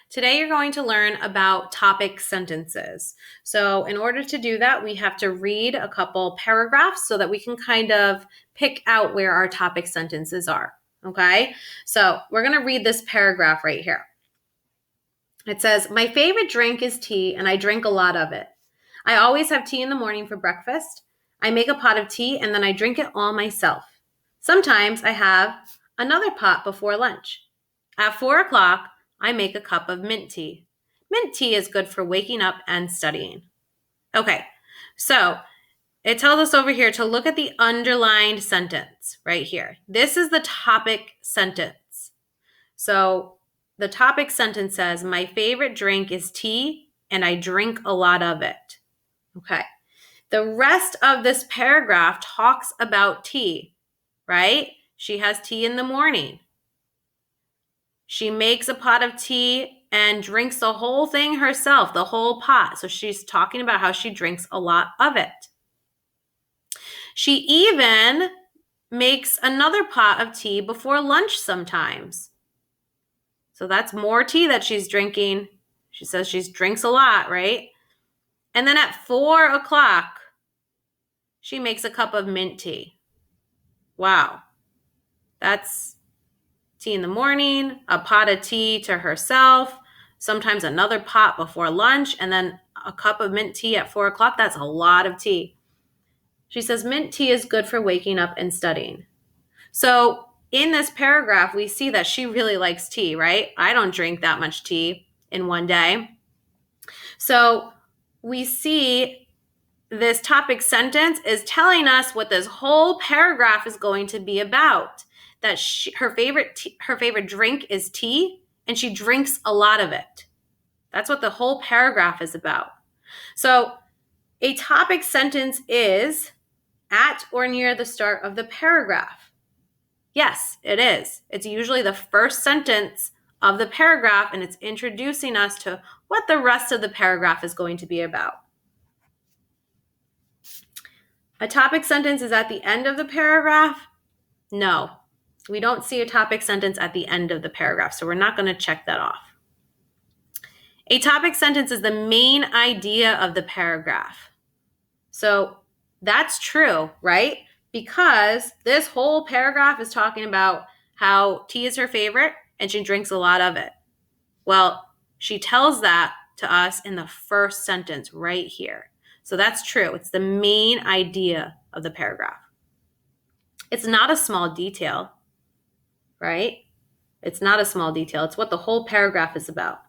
Today you're going to learn about topic sentences. So in order to do that, we have to read a couple paragraphs so that we can kind of pick out where our topic sentences are, okay? So we're going to read this paragraph right here. It says, "My favorite drink is tea, and I drink a lot of it. I always have tea in the morning for breakfast. I make a pot of tea, and then I drink it all myself. Sometimes I have another pot before lunch. At 4 o'clock, I make a cup of mint tea. Mint tea is good for waking up and studying." Okay, so it tells us over here to look at the underlined sentence right here. This is the topic sentence. So the topic sentence says, "My favorite drink is tea, and I drink a lot of it." Okay. The rest of this paragraph talks about tea, right? She has tea in the morning. She makes a pot of tea and drinks the whole thing herself, the whole pot. So she's talking about how she drinks a lot of it. She even makes another pot of tea before lunch sometimes. So that's more tea that she's drinking. She says she drinks a lot, right? And then at 4 o'clock, she makes a cup of mint tea. Wow. That's tea in the morning, a pot of tea to herself, sometimes another pot before lunch, and then a cup of mint tea at 4 o'clock. That's a lot of tea. She says mint tea is good for waking up and studying. So in this paragraph, we see that she really likes tea, right? I don't drink that much tea in one day. So we see this topic sentence is telling us what this whole paragraph is going to be about. That her favorite drink is tea, and she drinks a lot of it. That's what the whole paragraph is about. So a topic sentence is at or near the start of the paragraph. Yes, it is. It's usually the first sentence of the paragraph, and it's introducing us to what the rest of the paragraph is going to be about. A topic sentence is at the end of the paragraph? No, we don't see a topic sentence at the end of the paragraph, so we're not going to check that off. A topic sentence is the main idea of the paragraph. So that's true, right? Because this whole paragraph is talking about how tea is her favorite and she drinks a lot of it. Well, she tells that to us in the first sentence right here. So that's true. It's the main idea of the paragraph. It's not a small detail, right? It's not a small detail. It's what the whole paragraph is about.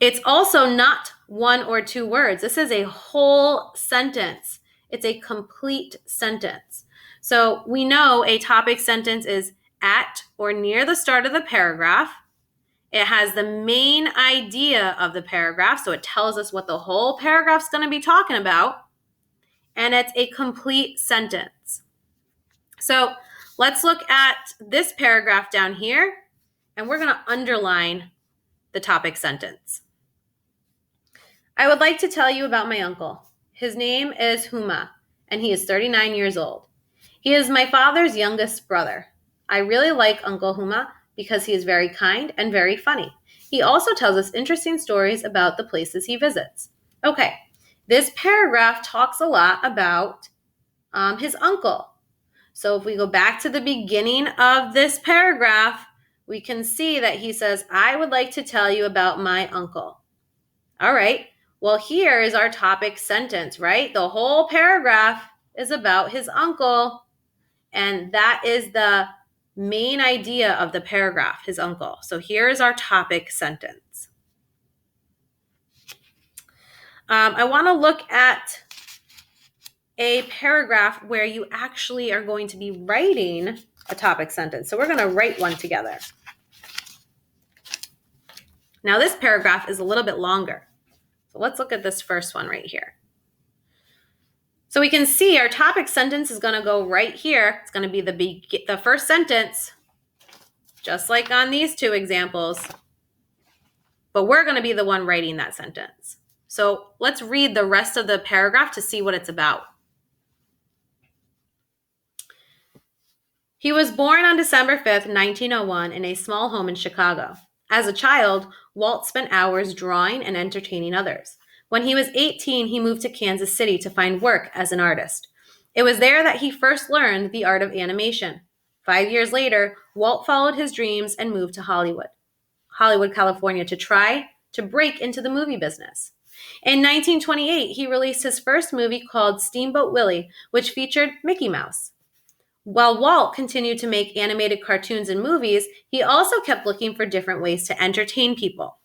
It's also not one or two words. This is a whole sentence. It's a complete sentence. So we know a topic sentence is at or near the start of the paragraph. It has the main idea of the paragraph, so it tells us what the whole paragraph's going to be talking about. And it's a complete sentence. So let's look at this paragraph down here, and we're going to underline the topic sentence. "I would like to tell you about my uncle. His name is Huma, and he is 39 years old. He is my father's youngest brother. I really like Uncle Huma because he is very kind and very funny. He also tells us interesting stories about the places he visits." Okay, this paragraph talks a lot about his uncle. So if we go back to the beginning of this paragraph, we can see that he says, "I would like to tell you about my uncle." All right, well, here is our topic sentence, right? The whole paragraph is about his uncle, and that is the main idea of the paragraph, his uncle. So here is our topic sentence. I want to look at a paragraph where you actually are going to be writing a topic sentence. So we're going to write one together. Now this paragraph is a little bit longer. So let's look at this first one right here. So we can see our topic sentence is going to go right here. It's going to be the first sentence, just like on these two examples. But we're going to be the one writing that sentence. So let's read the rest of the paragraph to see what it's about. "He was born on December 5th, 1901 in a small home in Chicago. As a child, Walt spent hours drawing and entertaining others. When he was 18, he moved to Kansas City to find work as an artist. It was there that he first learned the art of animation. 5 years later, Walt followed his dreams and moved to Hollywood, California, to try to break into the movie business. In 1928, he released his first movie called Steamboat Willie, which featured Mickey Mouse. While Walt continued to make animated cartoons and movies, he also kept looking for different ways to entertain people.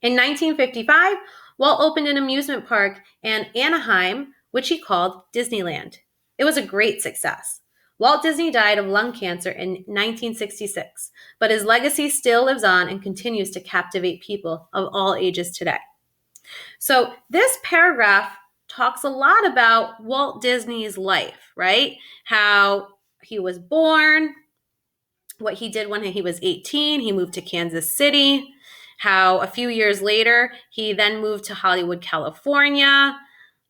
In 1955, Walt opened an amusement park in Anaheim, which he called Disneyland. It was a great success. Walt Disney died of lung cancer in 1966, but his legacy still lives on and continues to captivate people of all ages today. So this paragraph talks a lot about Walt Disney's life, right? How he was born, what he did when he was 18, he moved to Kansas City, how a few years later, he then moved to Hollywood, California,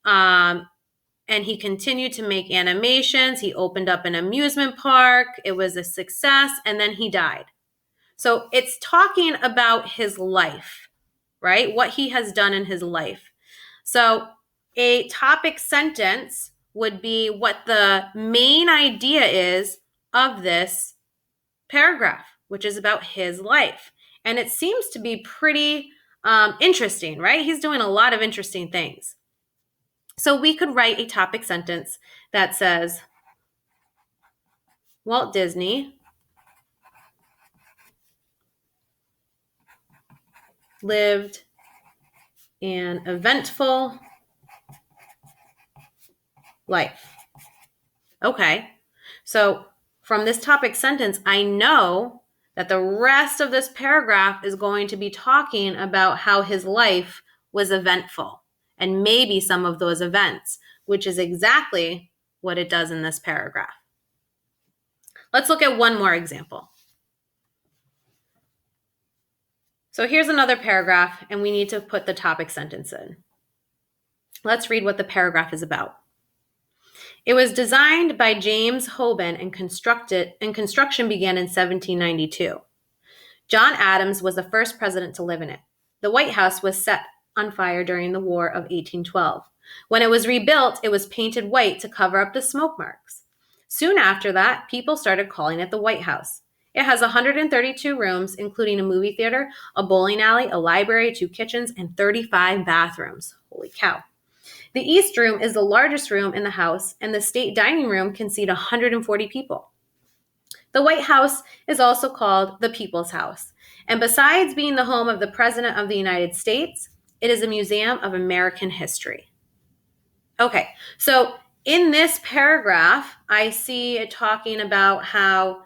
and he continued to make animations. He opened up an amusement park. It was a success, and then he died. So it's talking about his life, right? What he has done in his life. So a topic sentence would be what the main idea is of this paragraph, which is about his life. And it seems to be pretty interesting, right? He's doing a lot of interesting things. So we could write a topic sentence that says, Walt Disney lived an eventful life. Okay, so from this topic sentence, I know that the rest of this paragraph is going to be talking about how his life was eventful and maybe some of those events, which is exactly what it does in this paragraph. Let's look at one more example. So here's another paragraph, and we need to put the topic sentence in. Let's read what the paragraph is about. It was designed by James Hoban and construction began in 1792. John Adams was the first president to live in it. The White House was set on fire during the War of 1812. When it was rebuilt, it was painted white to cover up the smoke marks. Soon after that, people started calling it the White House. It has 132 rooms, including a movie theater, a bowling alley, a library, 2 kitchens, and 35 bathrooms. Holy cow. The East Room is the largest room in the house, and the state dining room can seat 140 people. The White House is also called the People's House, and besides being the home of the President of the United States, it is a museum of American history. Okay, so in this paragraph, I see it talking about how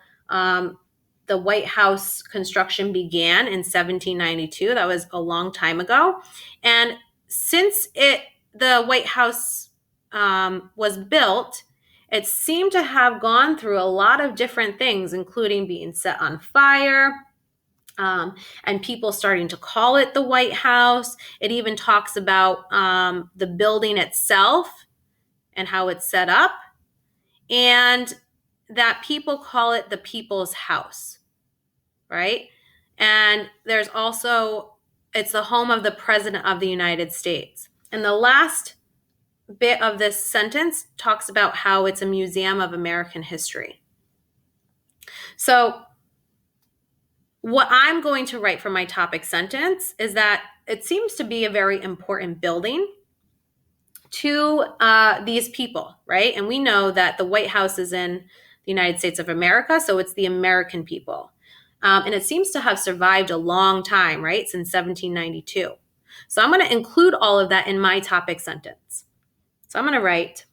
the White House construction began in 1792. That was a long time ago. And since the White House was built, it seemed to have gone through a lot of different things, including being set on fire, and people starting to call it the White House. It even talks about the building itself and how it's set up, and that people call it the People's House, right? And there's also, it's the home of the President of the United States. And the last bit of this sentence talks about how it's a museum of American history. So what I'm going to write for my topic sentence is that it seems to be a very important building to these people, right? And we know that the White House is in the United States of America, so it's the American people. And it seems to have survived a long time, right? Since 1792. So I'm going to include all of that in my topic sentence. So I'm going to write,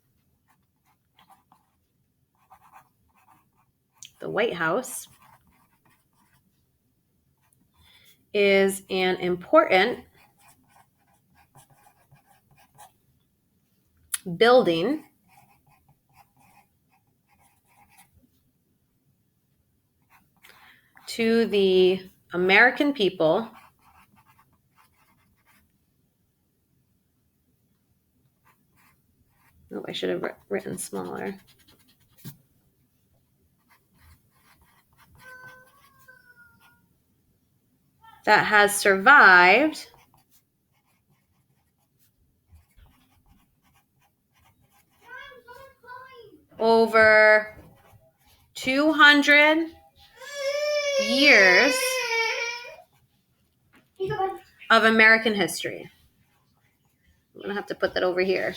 the White House is an important building to the American people Oh, I should have written smaller. that has survived over 200 years of American history. I'm going to have to put that over here.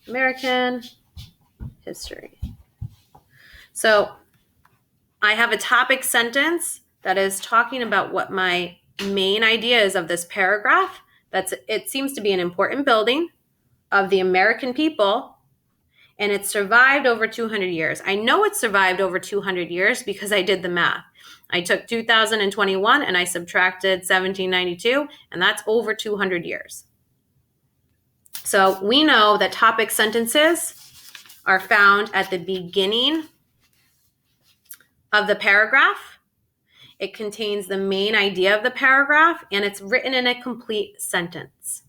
American history. So I have a topic sentence that is talking about what my main idea is of this paragraph. It seems to be an important building of the American people, and it survived over 200 years. I know it survived over 200 years because I did the math. I took 2021 and I subtracted 1792, and that's over 200 years. So we know that topic sentences are found at the beginning of the paragraph. It contains the main idea of the paragraph, and it's written in a complete sentence.